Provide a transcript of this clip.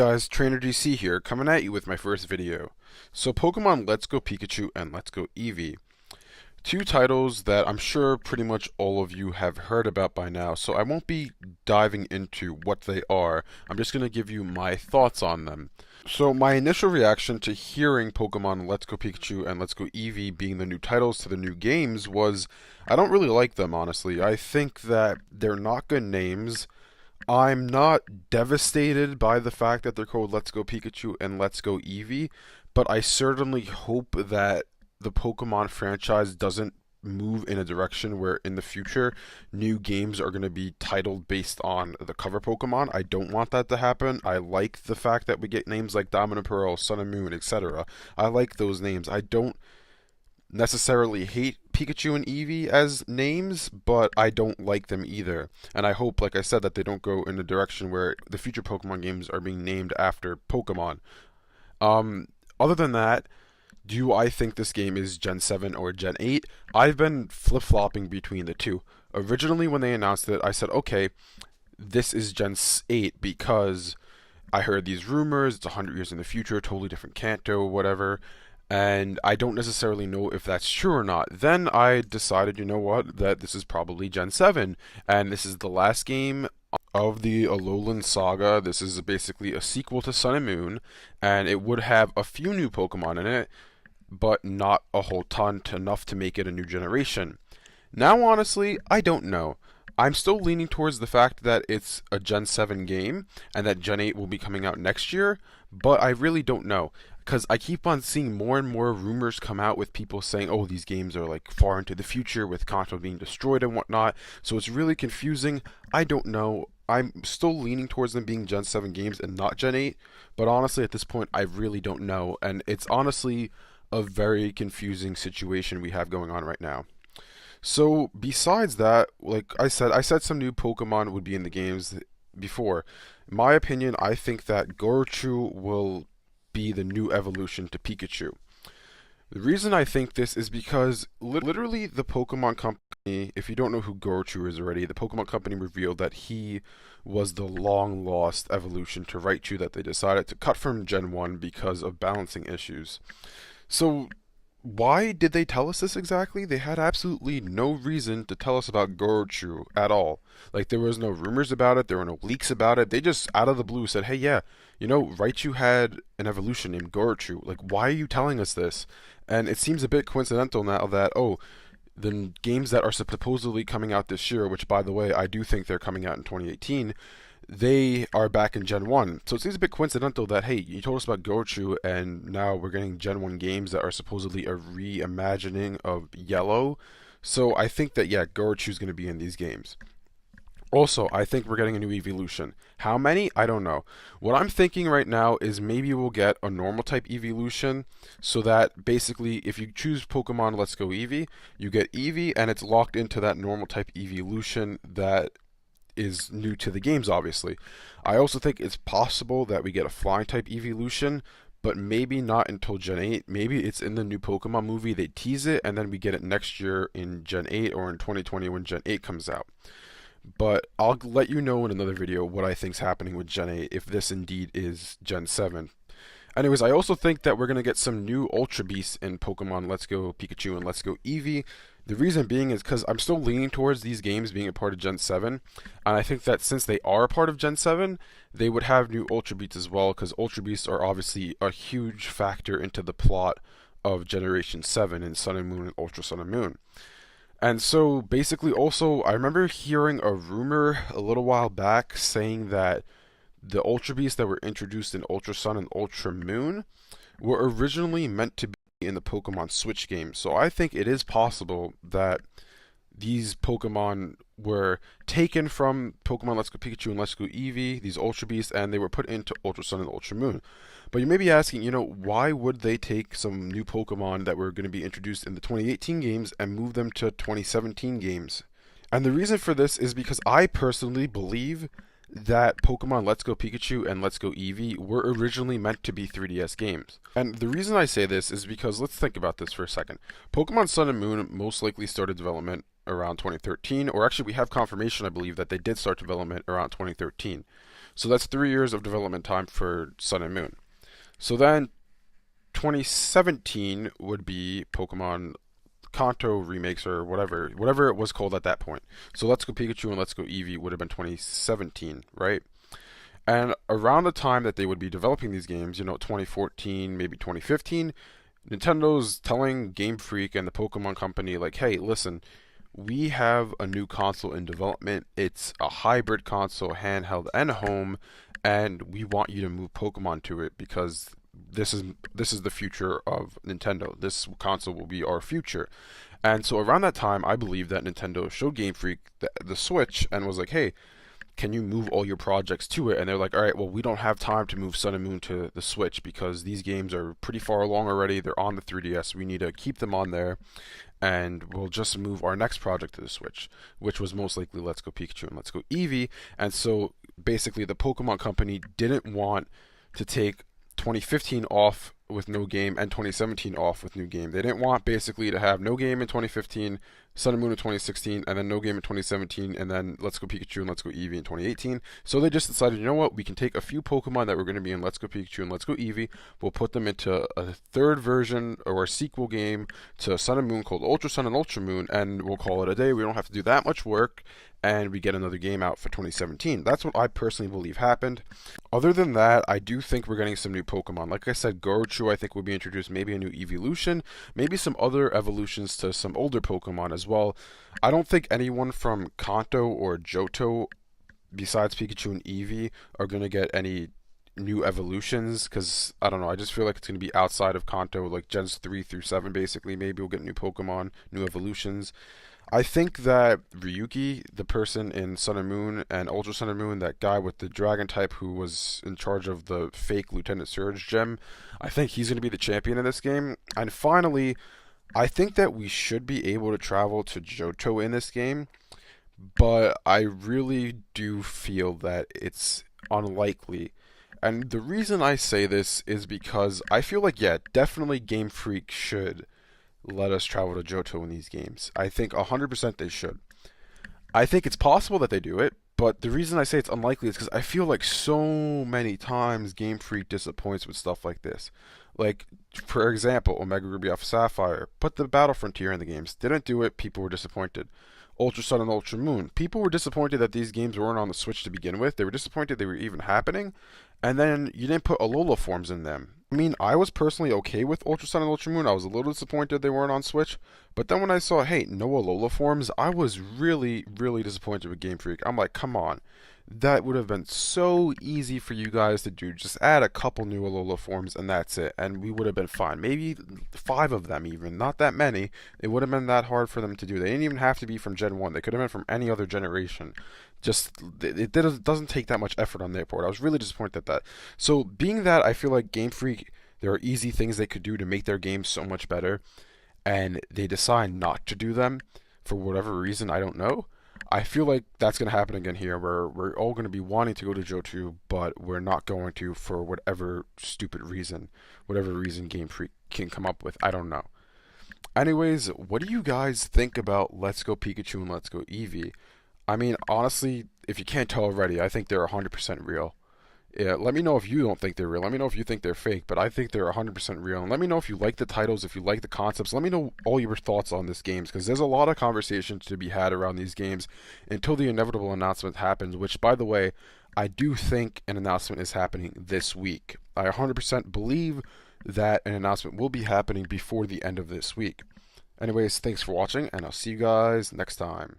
Guys, Trainer DC here, coming at you with my first video. So Pokemon Let's Go Pikachu and Let's Go Eevee. Two titles that I'm sure pretty much all of you have heard about by now, so I won't be diving into what they are. I'm just going to give you my thoughts on them. So my initial reaction to hearing Pokemon Let's Go Pikachu and Let's Go Eevee being the new titles to the new games was, I don't really like them, honestly. I think that they're not good names. I'm not devastated by the fact that they're called Let's Go Pikachu and Let's Go Eevee, but I certainly hope that the Pokemon franchise doesn't move in a direction where in the future new games are going to be titled based on the cover Pokemon. I don't want that to happen. I like the fact that we get names like Diamond and Pearl, Sun and Moon, etc. I like those names. I don't necessarily hate Pikachu and Eevee as names, but I don't like them either. And I hope, like I said, that they don't go in a direction where the future Pokemon games are being named after Pokemon. Other than that, do I think this game is Gen 7 or Gen 8? I've been flip-flopping between the two. Originally, when they announced it, I said, okay, this is Gen 8 because I heard these rumors, it's 100 years in the future, totally different Kanto, whatever, and I don't necessarily know if that's true or not. Then I decided, you know what, that this is probably Gen 7, and this is the last game of the Alolan Saga. This is basically a sequel to Sun and Moon, and it would have a few new Pokemon in it, but not a whole ton, enough to make it a new generation. Now, honestly, I don't know. I'm still leaning towards the fact that it's a Gen 7 game and that Gen 8 will be coming out next year, but I really don't know. Because I keep on seeing more and more rumors come out with people saying, oh, these games are like far into the future with Kanto being destroyed and whatnot, so it's really confusing. I don't know. I'm still leaning towards them being Gen 7 games and not Gen 8, but honestly at this point I really don't know, and it's honestly a very confusing situation we have going on right now. So besides that, like I said some new Pokemon would be in the games before. In my opinion, I think that Gorochu will be the new evolution to Pikachu. The reason I think this is because literally the Pokemon Company, if you don't know who Gorochu is already, the Pokemon Company revealed that he was the long lost evolution to Raichu that they decided to cut from Gen 1 because of balancing issues. So why did they tell us this exactly? They had absolutely no reason to tell us about Gorochu at all. Like, there was no rumors about it, there were no leaks about it. They just, out of the blue, said, hey, yeah, you know, Raichu had an evolution named Gorochu. Like, why are you telling us this? And it seems a bit coincidental now that, oh, the games that are supposedly coming out this year, which, by the way, I do think they're coming out in 2018, they are back in Gen 1. So it seems a bit coincidental that, hey, you told us about Gorochu, and now we're getting Gen 1 games that are supposedly a reimagining of Yellow. So I think that, yeah, Gorochu's going to be in these games. Also, I think we're getting a new evolution. How many? I don't know. What I'm thinking right now is maybe we'll get a normal type evolution, so that basically if you choose Pokemon Let's Go Eevee, you get Eevee and it's locked into that normal type evolution that is new to the games, obviously. I also think it's possible that we get a flying type evolution, but maybe not until Gen 8. Maybe it's in the new Pokemon movie, they tease it, and then we get it next year in Gen 8 or in 2020 when Gen 8 comes out. But I'll let you know in another video what I think's happening with Gen 8 if this indeed is Gen 7. Anyways, I also think that we're going to get some new Ultra Beasts in Pokemon Let's Go Pikachu and Let's Go Eevee. The reason being is because I'm still leaning towards these games being a part of Gen 7, and I think that since they are a part of Gen 7, they would have new Ultra Beasts as well, because Ultra Beasts are obviously a huge factor into the plot of Generation 7 in Sun and Moon and Ultra Sun and Moon. And so basically also, I remember hearing a rumor a little while back saying that the Ultra Beasts that were introduced in Ultra Sun and Ultra Moon were originally meant to be in the Pokemon Switch game. So I think it is possible that these Pokemon were taken from Pokemon Let's Go Pikachu and Let's Go Eevee, these Ultra Beasts, and they were put into Ultra Sun and Ultra Moon. But you may be asking, you know, why would they take some new Pokemon that were going to be introduced in the 2018 games and move them to 2017 games? And the reason for this is because I personally believe that Pokemon Let's Go Pikachu and Let's Go Eevee were originally meant to be 3DS games. And the reason I say this is because, let's think about this for a second. Pokemon Sun and Moon most likely started development around 2013, or actually we have confirmation, I believe, that they did start development around 2013. So that's 3 years of development time for Sun and Moon. So then 2017 would be Pokemon Kanto remakes or whatever it was called at that point. So Let's Go Pikachu and Let's Go Eevee would have been 2017, right? And around the time that they would be developing these games, 2014, maybe 2015, Nintendo's telling Game Freak and the Pokemon Company, like, hey, listen, we have a new console in development. It's a hybrid console, handheld and home, and we want you to move Pokemon to it because this is the future of Nintendo. This console will be our future. And so around that time, I believe that Nintendo showed Game Freak the Switch and was like, hey, can you move all your projects to it? And they're like, all right, well, we don't have time to move Sun and Moon to the Switch because these games are pretty far along already. They're on the 3DS. We need to keep them on there, and we'll just move our next project to the Switch, which was most likely Let's Go Pikachu and Let's Go Eevee. And so basically, the Pokemon Company didn't want to take 2015 off with no game and 2017 off with new game. They didn't want basically to have no game in 2015, Sun and Moon in 2016, and then no game in 2017, and then Let's Go Pikachu and Let's Go Eevee in 2018. So they just decided, you know what, we can take a few Pokemon that were going to be in Let's Go Pikachu and Let's Go Eevee, we'll put them into a third version or a sequel game to Sun and Moon called Ultra Sun and Ultra Moon, and we'll call it a day. We don't have to do that much work, and we get another game out for 2017. That's what I personally believe happened. Other than that, I do think we're getting some new Pokemon. Like I said, Gochu I think will be introduced, maybe a new evolution, maybe some other evolutions to some older Pokemon as well. I don't think anyone from Kanto or Johto, besides Pikachu and Eevee, are going to get any new evolutions because I don't know. I just feel like it's going to be outside of Kanto, like Gens 3 through 7 basically. Maybe we'll get new Pokemon, new evolutions. I think that Ryuki, the person in Sun and Moon and Ultra Sun and Moon, that guy with the dragon type who was in charge of the fake Lieutenant Surge gem, I think he's going to be the champion in this game. And finally, I think that we should be able to travel to Johto in this game, but I really do feel that it's unlikely. And the reason I say this is because I feel like, yeah, definitely Game Freak should let us travel to Johto in these games. I think 100% they should. I think it's possible that they do it, but the reason I say it's unlikely is because I feel like so many times Game Freak disappoints with stuff like this. Like, for example, Omega Ruby Alpha Sapphire put the Battle Frontier in the games. Didn't do it, people were disappointed. Ultra Sun and Ultra Moon. People were disappointed that these games weren't on the Switch to begin with. They were disappointed they were even happening. And then you didn't put Alola forms in them. I mean, I was personally okay with Ultra Sun and Ultra Moon. I was a little disappointed they weren't on Switch. But then when I saw, hey, no Alola forms, I was really, really disappointed with Game Freak. I'm like, come on. That would have been so easy for you guys to do. Just add a couple new Alola forms and that's it. And we would have been fine. Maybe 5 of them even. Not that many. It would have been that hard for them to do. They didn't even have to be from Gen 1. They could have been from any other generation. Just, it doesn't take that much effort on their part. I was really disappointed at that. So, being that I feel like Game Freak, there are easy things they could do to make their game so much better, and they decide not to do them for whatever reason, I don't know. I feel like that's going to happen again here, where we're all going to be wanting to go to Johto, but we're not going to for whatever stupid reason, whatever reason Game Freak can come up with. I don't know. Anyways, what do you guys think about Let's Go Pikachu and Let's Go Eevee? I mean, honestly, if you can't tell already, I think they're 100% real. Yeah, let me know if you don't think they're real. Let me know if you think they're fake, but I think they're 100% real. And let me know if you like the titles, if you like the concepts. Let me know all your thoughts on this games, because there's a lot of conversation to be had around these games until the inevitable announcement happens, which, by the way, I do think an announcement is happening this week. I 100% believe that an announcement will be happening before the end of this week. Anyways, thanks for watching, and I'll see you guys next time.